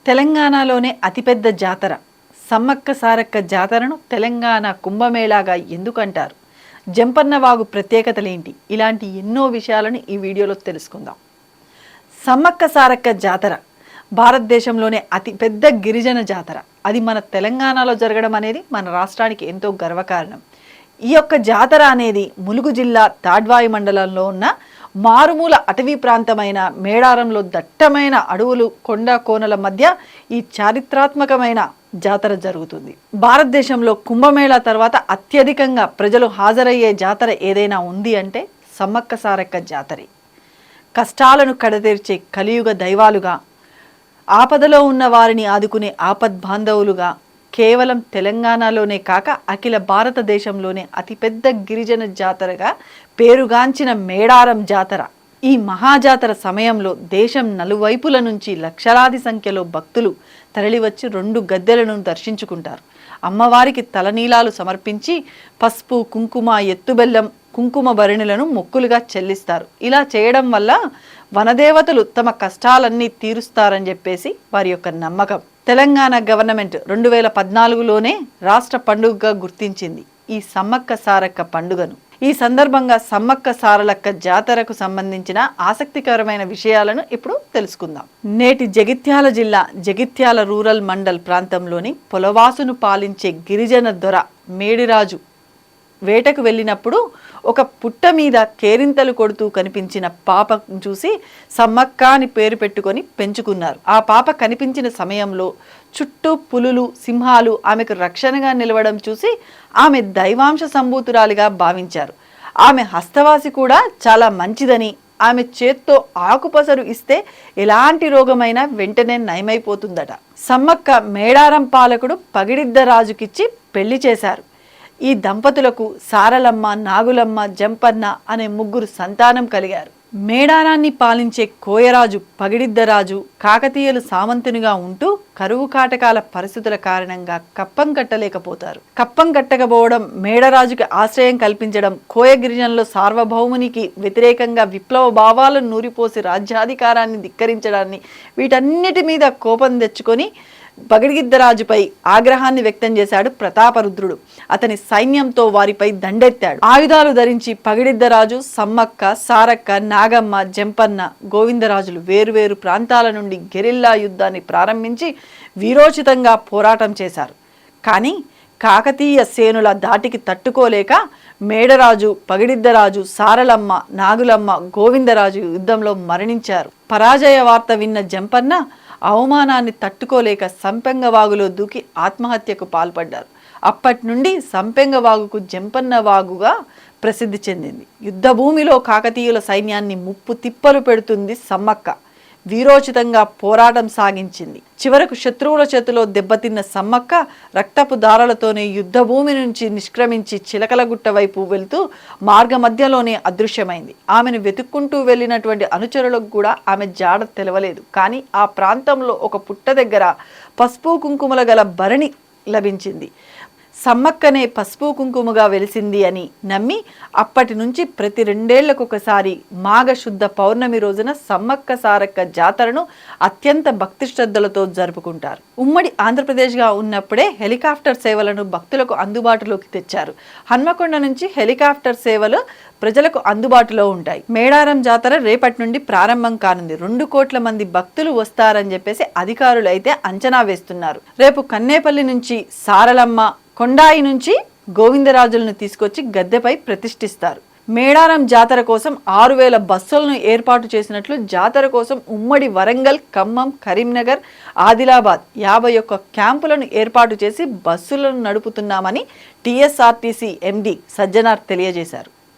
తెలంగాణలోనే అతిపెద్ద జాతర సమ్మక్క సారక్క జాతరను తెలంగాణ కుంభమేళాగా ఎందుకంటారు? జంపన్న వాగు ప్రత్యేకతలేంటి? ఇలాంటి ఎన్నో విషయాలను ఈ వీడియోలో తెలుసుకుందాం. సమ్మక్క సారక్క జాతర భారతదేశంలోనే అతిపెద్ద గిరిజన జాతర. అది మన తెలంగాణలో జరగడం అనేది మన రాష్ట్రానికి ఎంతో గర్వకారణం. ఈ యొక్క జాతర అనేది ములుగు జిల్లా తాడ్వాయి మండలంలో ఉన్న మారుమూల అటవీ ప్రాంతమైన మేడారంలో దట్టమైన అడవులు కొండ కోనల మధ్య ఈ చారిత్రాత్మకమైన జాతర జరుగుతుంది. భారతదేశంలో కుంభమేళా తర్వాత అత్యధికంగా ప్రజలు హాజరయ్యే జాతర ఏదైనా ఉంది అంటే సమ్మక్క సారక్క జాతరే. కష్టాలను కడతీర్చే కలియుగ దైవాలుగా, ఆపదలో ఉన్న వారిని ఆదుకునే ఆపద్బాంధవులుగా, కేవలం తెలంగాణలోనే కాక అఖిల భారతదేశంలోనే అతిపెద్ద గిరిజన జాతరగా పేరుగాంచిన మేడారం జాతర. ఈ మహాజాతర సమయంలో దేశం నలువైపుల నుంచి లక్షలాది సంఖ్యలో భక్తులు తరలివచ్చి 2 గద్దెలను దర్శించుకుంటారు. అమ్మవారికి తలనీలాలు సమర్పించి పసుపు, కుంకుమ, ఎత్తుబెల్లం, కుంకుమ భరణులను మొక్కులుగా చెల్లిస్తారు. ఇలా చేయడం వల్ల వనదేవతలు తమ కష్టాలన్నీ తీరుస్తారని చెప్పేసి వారి యొక్క నమ్మకం. తెలంగాణ గవర్నమెంట్ 2014లోనే రాష్ట్ర పండుగగా గుర్తించింది ఈ సమ్మక్క సారక్క పండుగను. ఈ సందర్భంగా సమ్మక్క సారలక్క జాతరకు సంబంధించిన ఆసక్తికరమైన విషయాలను ఇప్పుడు తెలుసుకుందాం. నేటి జగిత్యాల జిల్లా జగిత్యాల రూరల్ మండల్ ప్రాంతంలోని పొలవాసును పాలించే గిరిజన దొర మేడిరాజు వేటకు వెళ్ళినప్పుడు ఒక పుట్ట మీద కేరింతలు కొడుతూ కనిపించిన పాపను చూసి సమ్మక్క అని పేరు పెట్టుకొని పెంచుకున్నారు. ఆ పాప కనిపించిన సమయంలో చుట్టూ పులులు, సింహాలు ఆమెకు రక్షణగా నిలవడం చూసి ఆమె దైవాంశ సంభూతురాలిగా భావించారు. ఆమె హస్తవాసి కూడా చాలా మంచిదని, ఆమె చేత్తో ఆకుపసరు ఇస్తే ఎలాంటి రోగమైనా వెంటనే నయమైపోతుందట. సమ్మక్క మేడారం పాలకుడు పగిడిద్దరాజుకిచ్చి పెళ్లి చేశారు. ఈ దంపతులకు సారలమ్మ, నాగులమ్మ, జంపన్న అనే 3 సంతానం కలిగారు. మేడారాన్ని పాలించే కోయరాజు పగిడిద్దరాజు కాకతీయులు సామంతునిగా ఉంటూ కరువు కాటకాల పరిస్థితుల కారణంగా కప్పం కట్టలేకపోతారు. కప్పం కట్టకపోవడం, మేడరాజుకి ఆశ్రయం కల్పించడం, కోయ గిరిజనుల సార్వభౌమునికి వ్యతిరేకంగా విప్లవ భావాలను నూరిపోసి రాజ్యాధికారాన్ని ధిక్కరించడాన్ని, వీటన్నిటి మీద కోపం తెచ్చుకొని పగిడిద్దరాజుపై ఆగ్రహాన్ని వ్యక్తం చేశాడు ప్రతాపరుద్రుడు. అతని సైన్యంతో వారిపై దండెత్తాడు. ఆయుధాలు ధరించి పగిడిద్దరాజు, సమ్మక్క, సారక్క, నాగమ్మ, జంపన్న, గోవిందరాజులు వేరువేరు ప్రాంతాల నుండి గెరిల్లా యుద్ధాన్ని ప్రారంభించి వీరోచితంగా పోరాటం చేశారు. కానీ కాకతీయ సేనుల దాటికి తట్టుకోలేక మేడరాజు, పగిడిద్దరాజు, సారలమ్మ, నాగులమ్మ, గోవిందరాజు యుద్ధంలో మరణించారు. పరాజయ వార్త విన్న జంపన్న అవమానాన్ని తట్టుకోలేక సంపెంగవాగులో దూకి ఆత్మహత్యకు పాల్పడ్డారు. అప్పటి నుండి సంపెంగవాగుకు జంపన్న వాగుగా ప్రసిద్ధి చెందింది. యుద్ధభూమిలో కాకతీయుల సైన్యాన్ని ముప్పు తిప్పలు పెడుతుంది సమ్మక్క. వీరోచితంగా పోరాటం సాగించింది. చివరకు శత్రువుల చేతిలో దెబ్బతిన్న సమ్మక్క రక్తపు దారాలతోనే యుద్ధభూమి నుంచి నిష్క్రమించి చిలకలగుట్ట వైపు వెళ్తూ మార్గ మధ్యలోనే అదృశ్యమైంది. ఆమెను వెతుక్కుంటూ వెళ్ళినటువంటి అనుచరులకు కూడా ఆమె జాడ తెలవలేదు. కానీ ఆ ప్రాంతంలో ఒక పుట్ట దగ్గర పసుపు కుంకుమల గల భరణి లభించింది. సమ్మక్కనే పసుపు కుంకుమగా వెలిసింది అని నమ్మి అప్పటి నుంచి ప్రతి 2 ఏళ్లకొకసారి మాఘశుద్ధ పౌర్ణమి రోజున సమ్మక్క సారక్క జాతరను అత్యంత భక్తి శ్రద్ధలతో జరుపుకుంటారు. ఉమ్మడి ఆంధ్రప్రదేశ్గా ఉన్నప్పుడే హెలికాప్టర్ సేవలను భక్తులకు అందుబాటులోకి తెచ్చారు. హన్మకొండ నుంచి హెలికాప్టర్ సేవలు ప్రజలకు అందుబాటులో ఉంటాయి. మేడారం జాతర రేపటి నుండి ప్రారంభం కానుంది. 2 కోట్ల మంది భక్తులు వస్తారని చెప్పేసి అధికారులు అయితే అంచనా వేస్తున్నారు. రేపు కన్నేపల్లి నుంచి సారలమ్మ, కొండాయి నుంచి గోవిందరాజులను తీసుకొచ్చి గద్దెపై ప్రతిష్ఠిస్తారు. మేడారం జాతర కోసం 6000 బస్సులను ఏర్పాటు చేసినట్లు జాతర కోసం ఉమ్మడి వరంగల్, ఖమ్మం, కరీంనగర్, ఆదిలాబాద్ 51 క్యాంపులను ఏర్పాటు చేసి బస్సులను నడుపుతున్నామని టీఎస్ఆర్టీసీ ఎండీ సజ్జనార్ తెలియజేశారు.